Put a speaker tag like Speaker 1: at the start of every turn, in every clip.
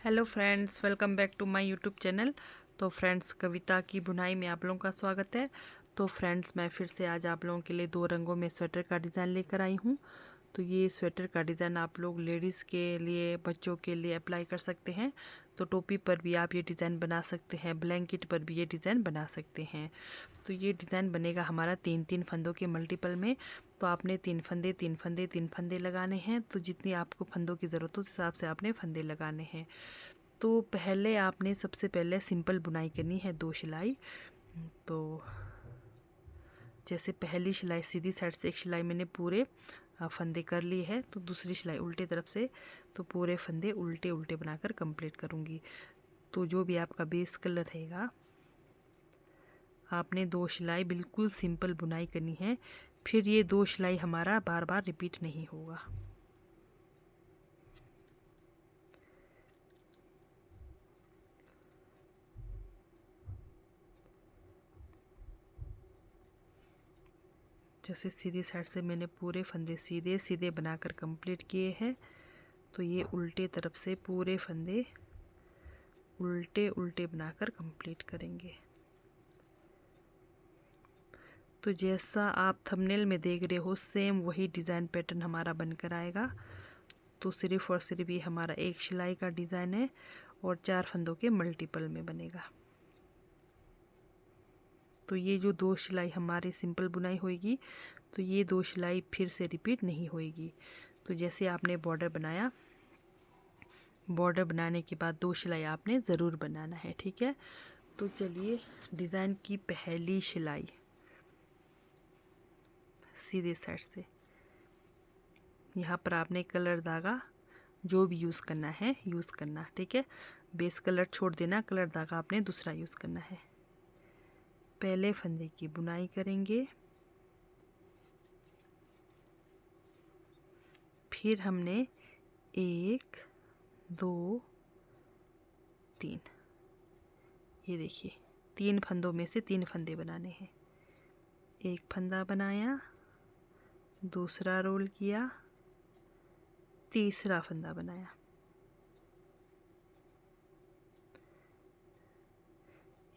Speaker 1: Hello friends, welcome back to my YouTube channel. तो friends, कविता की बुनाई में आप लोगों का स्वागत है। तो फ्रेंड्स, मैं फिर से आज आप लोगों के लिए दो रंगों में स्वेटर का डिज़ाइन लेकर आई हूँ। तो ये स्वेटर का डिज़ाइन आप लोग लेडीज़ के लिए, बच्चों के लिए अप्लाई कर सकते हैं। तो टोपी पर भी आप ये डिज़ाइन बना सकते हैं, ब्लैंकेट पर भी ये डिज़ाइन बना सकते हैं। तो ये डिज़ाइन बनेगा हमारा 3-3 फंदों के मल्टीपल में। तो आपने 3 फंदे लगाने हैं। तो जितनी आपको फंदों की ज़रूरत हो उस हिसाब से आपने फंदे लगाने हैं। तो पहले आपने सबसे पहले सिंपल बुनाई करनी है 2 सिलाई। तो जैसे पहली सिलाई सीधी साइड से एक सिलाई मैंने पूरे फंदे कर लिए है, तो दूसरी सिलाई उल्टे तरफ से तो पूरे फंदे उल्टे उल्टे बनाकर कंप्लीट करूँगी। तो जो भी आपका बेस कलर रहेगा, आपने 2 सिलाई बिल्कुल सिंपल बुनाई करनी है। फिर ये 2 सिलाई हमारा बार बार रिपीट नहीं होगा। जैसे सीधी साइड से मैंने पूरे फंदे सीधे सीधे बनाकर कंप्लीट किए हैं, तो ये उल्टे तरफ से पूरे फंदे उल्टे उल्टे बनाकर कंप्लीट करेंगे। तो जैसा आप थंबनेल में देख रहे हो, सेम वही डिज़ाइन पैटर्न हमारा बनकर आएगा। तो सिर्फ और सिर्फ ये हमारा एक सिलाई का डिज़ाइन है और 4 फंदों के मल्टीपल में बनेगा। तो ये जो 2 सिलाई हमारी सिंपल बुनाई होगी, तो ये 2 सिलाई फिर से रिपीट नहीं होगी। तो जैसे आपने बॉर्डर बनाया, बॉर्डर बनाने के बाद 2 सिलाई आपने ज़रूर बनाना है, ठीक है। तो चलिए, डिज़ाइन की पहली सिलाई सीधे साइड से, यहाँ पर आपने कलर धागा जो भी यूज़ करना है यूज़ करना, ठीक है। बेस कलर छोड़ देना, कलर धागा आपने दूसरा यूज़ करना है। पहले फंदे की बुनाई करेंगे, फिर हमने 1 2 3, ये देखिए 3 फंदों में से 3 फंदे बनाने हैं। एक फंदा बनाया, दूसरा रोल किया, तीसरा फंदा बनाया,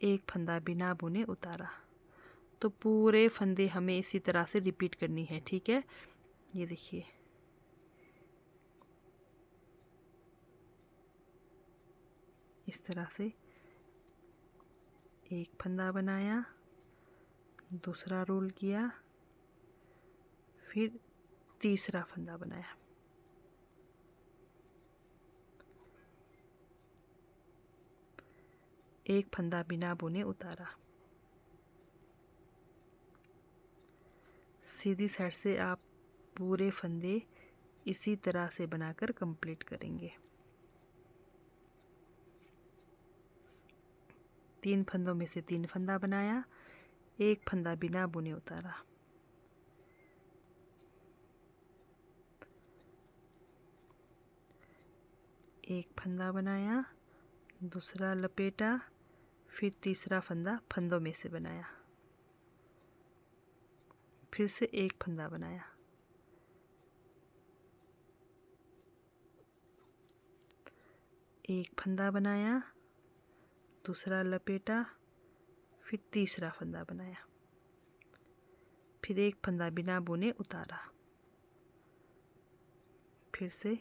Speaker 1: एक फंदा बिना बुने उतारा। तो पूरे फंदे हमें इसी तरह से रिपीट करनी है, ठीक है। ये देखिए, इस तरह से एक फंदा बनाया, दूसरा रोल किया, फिर तीसरा फंदा बनाया, एक फंदा बिना बुने उतारा। सीधी साइड से आप पूरे फंदे इसी तरह से बनाकर कंप्लीट करेंगे। 3 फंदों में से 3 फंदा बनाया, एक फंदा बिना बुने उतारा, एक फंदा बनाया, दूसरा लपेटा, फिर तीसरा फंदा फंदों में से बनाया, फिर से एक फंदा बनाया, एक फंदा बनाया, दूसरा लपेटा, फिर तीसरा फंदा बनाया, फिर एक फंदा बिना बुने उतारा, फिर से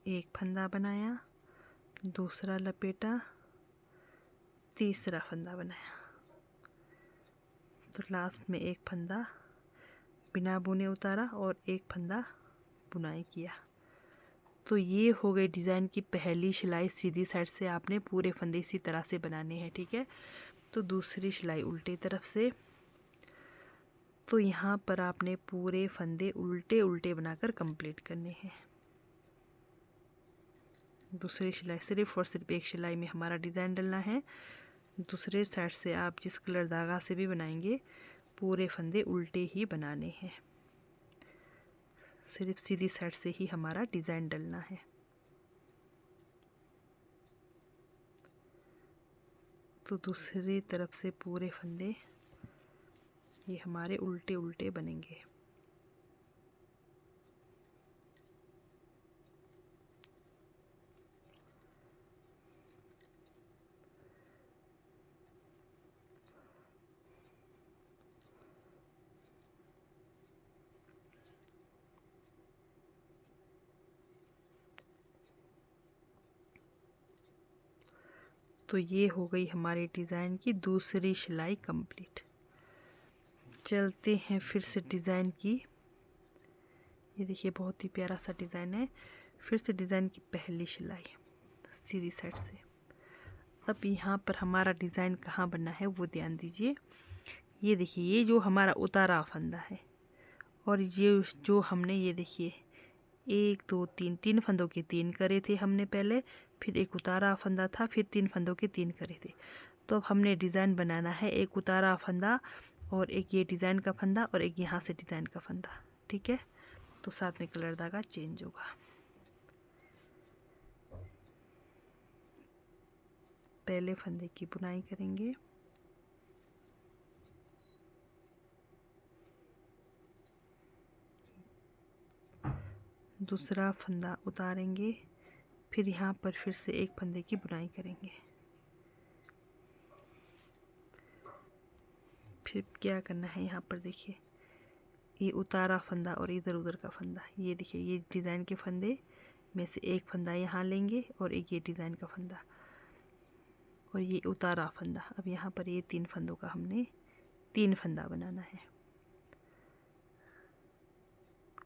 Speaker 1: एक फंदा बनाया, दूसरा लपेटा, तीसरा फंदा बनाया। तो लास्ट में एक फंदा बिना बुने उतारा और एक फंदा बुनाई किया। तो ये हो गई डिज़ाइन की पहली सिलाई। सीधी साइड से आपने पूरे फंदे इसी तरह से बनाने हैं, ठीक है। तो दूसरी सिलाई उल्टी तरफ से, तो यहाँ पर आपने पूरे फंदे उल्टे उल्टे बनाकर कंप्लीट करने हैं। दूसरी सिलाई सिर्फ और सिर्फ एक सिलाई में हमारा डिज़ाइन डलना है। दूसरे साइड से आप जिस कलर धागा से भी बनाएंगे, पूरे फंदे उल्टे ही बनाने हैं। सिर्फ सीधी साइड से ही हमारा डिज़ाइन डलना है। तो दूसरी तरफ से पूरे फंदे ये हमारे उल्टे उल्टे बनेंगे। तो ये हो गई हमारे डिज़ाइन की दूसरी सिलाई कंप्लीट। चलते हैं फिर से डिज़ाइन की। ये देखिए बहुत ही प्यारा सा डिज़ाइन है। फिर से डिज़ाइन की पहली सिलाई सीधी साइड से। अब यहाँ पर हमारा डिज़ाइन कहाँ बना है वो ध्यान दीजिए। ये देखिए ये जो हमारा उतारा फंदा है और ये जो हमने ये देखिए 1 2 3 3 फंदों के 3 करे थे हमने पहले, फिर एक उतारा फंदा था, फिर 3 फंदों के 3 करे थे। तो अब हमने डिज़ाइन बनाना है एक उतारा फंदा और एक ये डिज़ाइन का फंदा और एक यहाँ से डिज़ाइन का फंदा। ठीक है, तो साथ में कलर धागा चेंज होगा। पहले फंदे की बुनाई करेंगे, दूसरा फंदा उतारेंगे, फिर यहाँ पर फिर से एक फंदे की बुनाई करेंगे। फिर क्या करना है, यहाँ पर देखिए ये उतारा फंदा और इधर उधर का फंदा, ये देखिए ये डिज़ाइन के फंदे में से एक फंदा यहाँ लेंगे और एक ये डिज़ाइन का फंदा और ये उतारा फंदा। अब यहाँ पर ये 3 फंदों का हमने 3 फंदा बनाना है,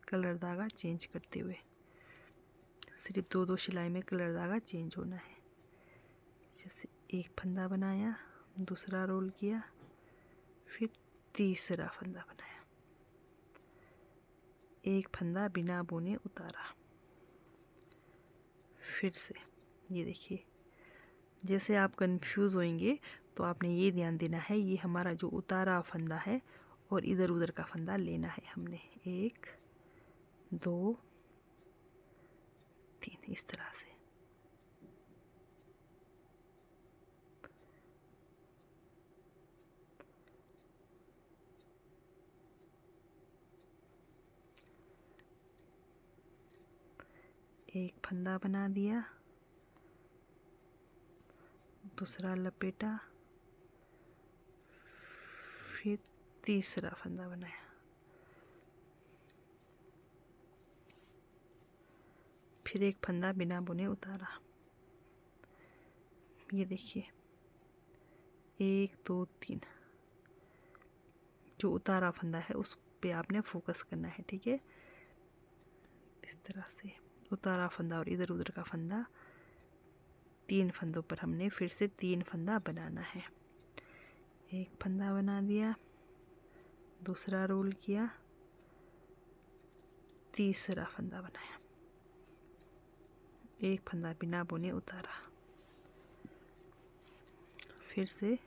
Speaker 1: कलर धागा चेंज करते हुए। सिर्फ 2 2 सिलाई में कलर धागा चेंज होना है। जैसे एक फंदा बनाया, दूसरा रोल किया, फिर तीसरा फंदा बनाया, एक फंदा बिना बुने उतारा। फिर से ये देखिए, जैसे आप कंफ्यूज होंगे तो आपने ये ध्यान देना है, ये हमारा जो उतारा फंदा है और इधर उधर का फंदा लेना है हमने, 1 2 3 इस तरह से। एक फंदा बना दिया, दूसरा लपेटा, फिर तीसरा फंदा बनाया, फिर एक फंदा बिना बुने उतारा। ये देखिए 1 2 3 जो उतारा फंदा है उस पे आपने फोकस करना है। ठीक है, इस तरह से उतारा फंदा और इधर उधर का फंदा, 3 फंदों पर हमने फिर से 3 फंदा बनाना है। एक फंदा बना दिया, दूसरा रोल किया, तीसरा फंदा बनाया, एक फंदा बिना बुने उतारा। फिर से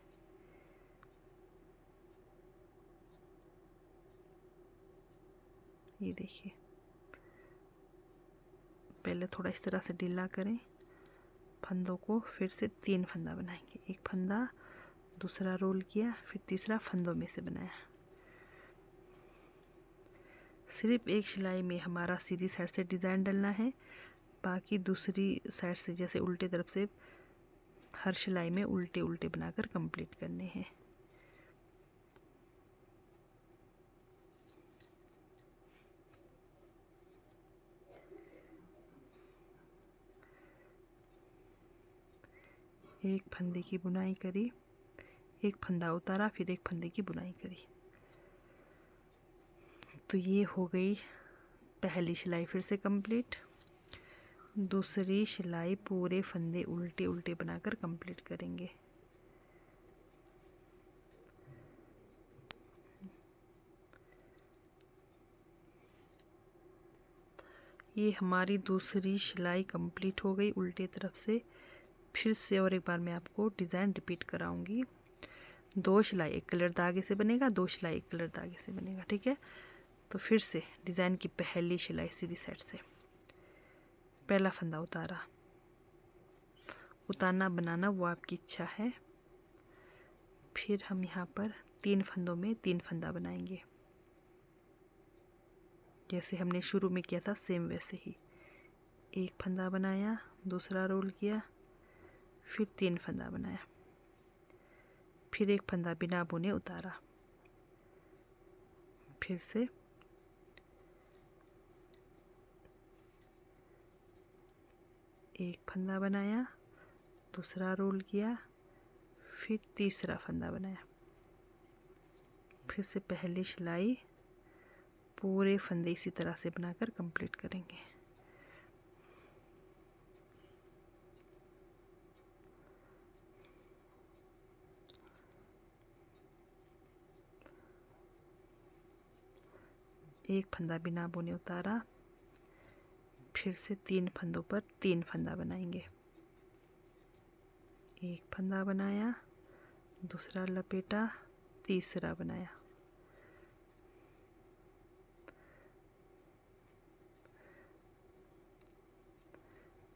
Speaker 1: ये देखिए, पहले थोड़ा इस तरह से ढीला करें फंदों को, फिर से 3 फंदा बनाएंगे, एक फंदा, दूसरा रोल किया, फिर तीसरा फंदों में से बनाया। सिर्फ एक सिलाई में हमारा सीधी साइड से डिज़ाइन डलना है, बाकी दूसरी साइड से जैसे उल्टे तरफ से हर सिलाई में उल्टे उल्टे बनाकर कंप्लीट करने हैं। एक फंदे की बुनाई करी, एक फंदा उतारा, फिर एक फंदे की बुनाई करी। तो ये हो गई पहली सिलाई फिर से कंप्लीट। दूसरी सिलाई पूरे फंदे उल्टे उल्टे बनाकर कंप्लीट करेंगे। ये हमारी दूसरी सिलाई कंप्लीट हो गई उल्टे तरफ से। फिर से और एक बार मैं आपको डिज़ाइन रिपीट कराऊंगी। 2 सिलाई एक कलर धागे से बनेगा, 2 सिलाई एक कलर धागे से बनेगा। ठीक है, तो फिर से डिज़ाइन की पहली सिलाई सीधी साइड से, पहला फंदा उतारा, उतारना बनाना वो आपकी इच्छा है। फिर हम यहाँ पर 3 फंदों में 3 फंदा बनाएंगे, जैसे हमने शुरू में किया था सेम वैसे ही। एक फंदा बनाया, दूसरा रोल किया, फिर 3 फंदा बनाया, फिर एक फंदा बिना बुने उतारा, फिर से एक फंदा बनाया, दूसरा रोल किया, फिर तीसरा फंदा बनाया, फिर से पहली सिलाई पूरे फंदे इसी तरह से बनाकर कंप्लीट करेंगे। एक फंदा बिना बुने उतारा, फिर से 3 फंदों पर 3 फंदा बनाएंगे। एक फंदा बनाया, दूसरा लपेटा, तीसरा बनाया,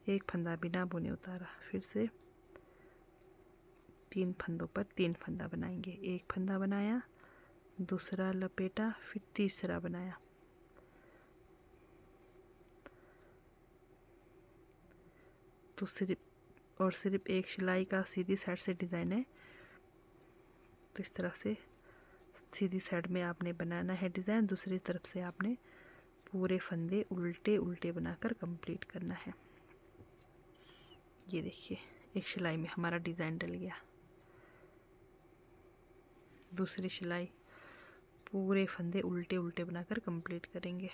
Speaker 1: एक फंदा बिना बुने उतारा, फिर से 3 फंदों पर 3 फंदा बनाएंगे। एक फंदा बनाया, दूसरा लपेटा, फिर तीसरा बनाया, तो सिर्फ एक सिलाई का सीधी साइड से डिज़ाइन है, तो इस तरह से सीधी साइड में आपने बनाना है डिज़ाइन, दूसरी तरफ से आपने पूरे फंदे उल्टे उल्टे बनाकर कंप्लीट करना है। ये देखिए, एक सिलाई में हमारा डिज़ाइन डल गया। दूसरी सिलाई पूरे फंदे उल्टे उल्टे बनाकर कंप्लीट करेंगे।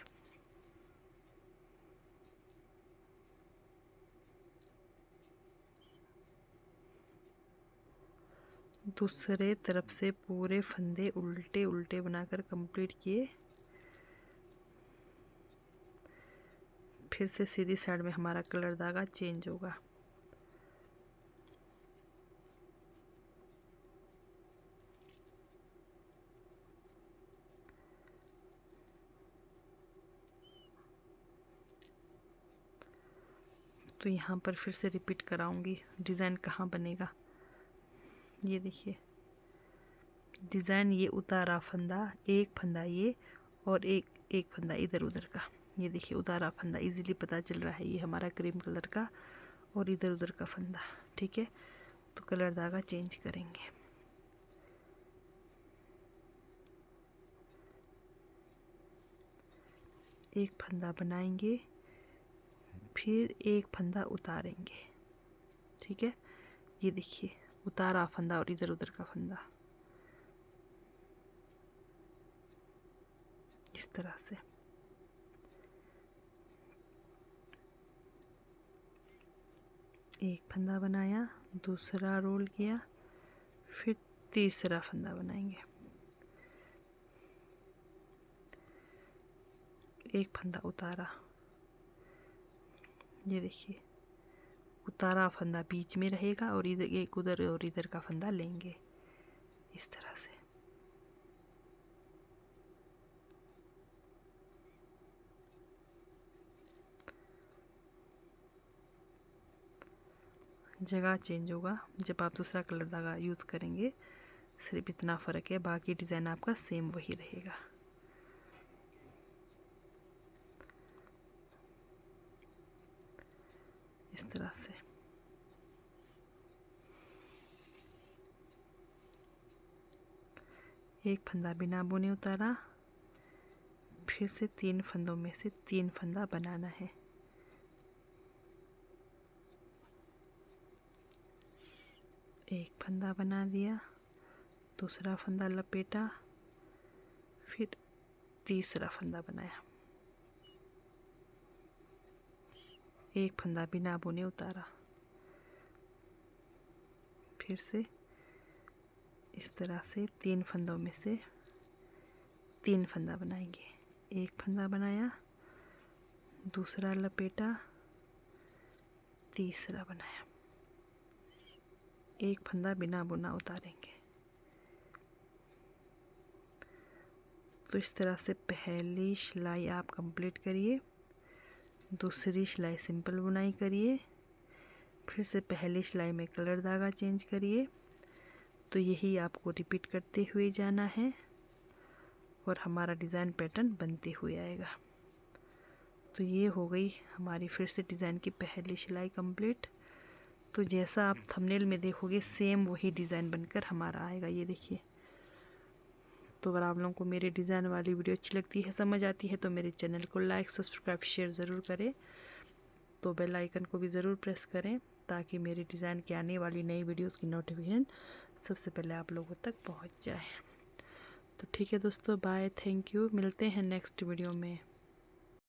Speaker 1: दूसरे तरफ से पूरे फंदे उल्टे उल्टे बनाकर कंप्लीट किए, फिर से सीधी साइड में हमारा कलर धागा चेंज होगा। तो यहाँ पर फिर से रिपीट कराऊंगी डिज़ाइन कहाँ बनेगा। ये देखिए डिज़ाइन, ये उतारा फंदा, एक फंदा ये और एक फंदा इधर उधर का। ये देखिए उतारा फंदा इजीली पता चल रहा है, ये हमारा क्रीम कलर का और इधर उधर का फंदा। ठीक है, तो कलर धागा चेंज करेंगे। एक फंदा बनाएंगे, फिर एक फंदा उतारेंगे। ठीक है, ये देखिए उतारा फंदा और इधर उधर का फंदा, इस तरह से। एक फंदा बनाया, दूसरा रोल किया, फिर तीसरा फंदा बनाएंगे। एक फंदा उतारा, ये देखिए उतारा फंदा बीच में रहेगा और इधर एक उधर और इधर का फंदा लेंगे, इस तरह से। जगह चेंज होगा जब आप दूसरा कलर धागा यूज़ करेंगे, सिर्फ इतना फ़र्क है, बाकी डिज़ाइन आपका सेम वही रहेगा। इस तरह से एक फंदा बिना बुने उतारा, फिर से 3 फंदों में से 3 फंदा बनाना है। एक फंदा बना दिया, दूसरा फंदा लपेटा, फिर तीसरा फंदा बनाया, एक फंदा बिना बुने उतारा, फिर से इस तरह से 3 फंदों में से 3 फंदा बनाएंगे। एक फंदा बनाया, दूसरा लपेटा, तीसरा बनाया, एक फंदा बिना बुना उतारेंगे। तो इस तरह से पहली सिलाई आप कंप्लीट करिए, दूसरी सिलाई सिंपल बुनाई करिए, फिर से पहली सिलाई में कलर धागा चेंज करिए, तो यही आपको रिपीट करते हुए जाना है और हमारा डिज़ाइन पैटर्न बनते हुए आएगा। तो ये हो गई हमारी फिर से डिज़ाइन की पहली सिलाई कंप्लीट। तो जैसा आप थंबनेल में देखोगे सेम वही डिज़ाइन बनकर हमारा आएगा। ये देखिए। तो अगर आप लोगों को मेरे डिज़ाइन वाली वीडियो अच्छी लगती है, समझ आती है, तो मेरे चैनल को लाइक सब्सक्राइब शेयर ज़रूर करें। तो बेल आइकन को भी ज़रूर प्रेस करें ताकि मेरी डिज़ाइन की आने वाली नई वीडियोस की नोटिफिकेशन सबसे पहले आप लोगों तक पहुंच जाए। तो ठीक है दोस्तों, बाय, थैंक यू, मिलते हैं नेक्स्ट वीडियो में।